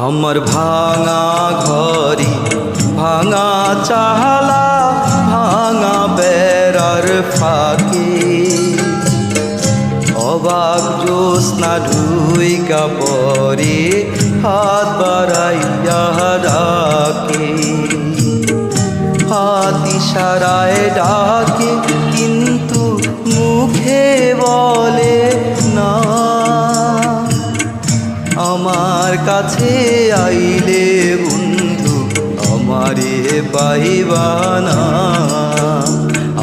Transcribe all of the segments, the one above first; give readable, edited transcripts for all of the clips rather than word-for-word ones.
আমার ভাঙা ঘরি ভাঙা চালা ভাঙা বেড়ার ফাঁকে অবাক জ্যোৎস্না ঢুইকা পরে হাত বাড়াইয়া ডাকে, হাত ইশারায় ডাকে কিন্তু মুখে বলে না। আমার কাছে আইলে বন্ধু আমারে পাইবা না।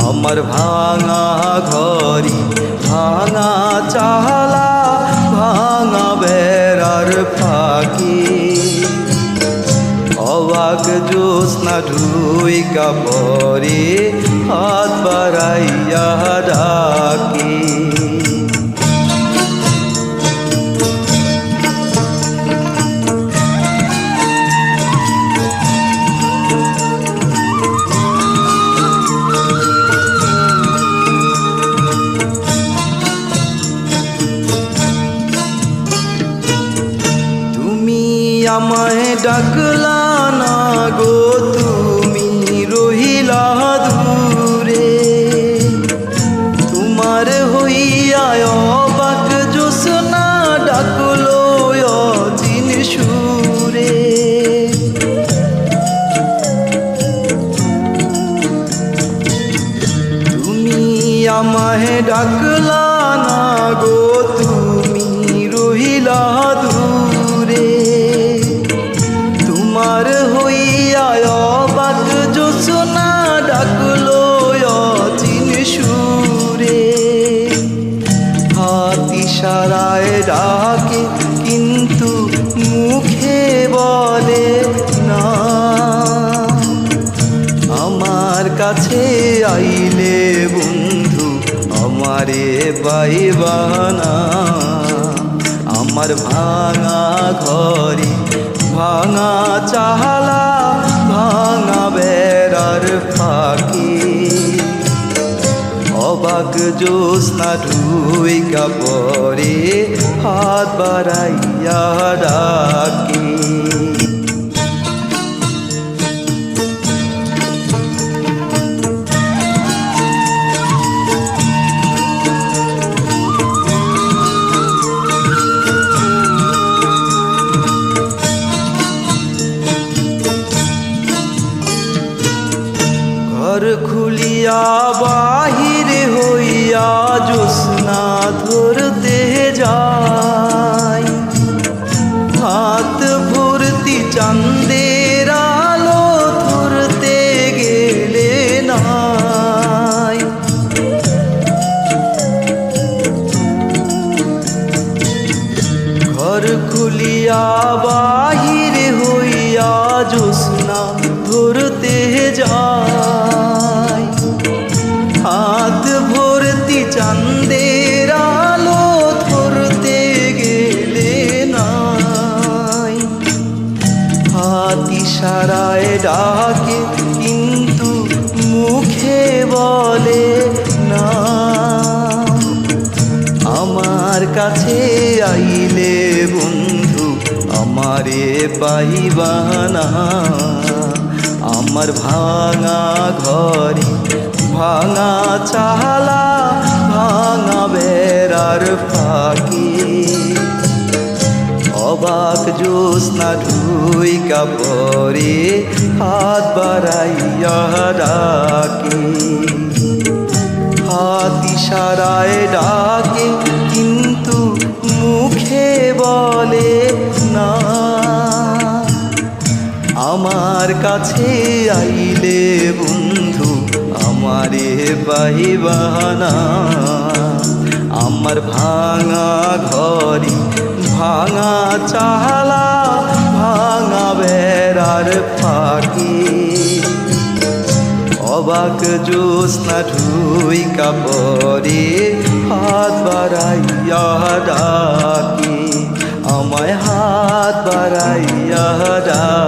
আমার ভাঙা ঘরি ভাঙা চালা ভাঙা বেড়ার ফাঁকে অবাক জ্যোৎস্না ঢুইকা পরে হাত বাড়াইয়া ডাকে। আমায় ডাকলা না গো, তুমি রহিলা দূরে। তোমার হইয়া অবাক জ্যোৎস্না ডাকলো অচিন সুরে। তুমি আমায় ডাকলা না গো, তুমি রহিলা দূরে। তোমার হইয়া অবাক জ্যোৎস্না ডাকলো অচিন সুরে। হাত ইশারায় ডাকে কিন্তু মুখে বলে না। আমার কাছে আইলে বন্ধু আমারে পাইবা না। আমার ভাঙা ঘরি ভাঙা চালা ভাঙা বেড়ার ফাঁকে অবাক জ্যোৎস্না ঢুইকা পরে হাত বাড়াইয়া ডাকে। ঘর খুলিয়া বাহিরে হইয়া জ্যোৎস্না ধরতে যাই। হাত ভর্তি চাঁদের আলো ধরতে গেলে নাই। ঘর খুলিয়া বাহিরে হইয়া জ্যোৎস্না ধরতে যাই। হাত ভর্তি চাঁদের আলো ধরতে গেলে নাই। হাত ইশারায় ডাকে কিন্তু মুখে বলে না। আমার কাছে আইলে বন্ধু আমারে পাইবা না। আমার ভাঙা ঘরি ভাঙা চালা ভাঙা বেড়ার ফাঁকে অবাক জ্যোৎস্না ঢুইকা পরে হাত বাড়াইয়া ডাকে। হাত ইশারায় ডাকে কিন্তু মুখে বলে না। আমার কাছে আইলে বন্ধু আমারে পাইবা না। আমার ভাঙা ঘরি ভাঙা চালা ভাঙা বেড়ার ফাঁকে অবাক জ্যোৎস্না ঢুইকা পরে হাত বাড়াইয়া ডাকে। আমায় হাত বাড়াইয়া ডাকে।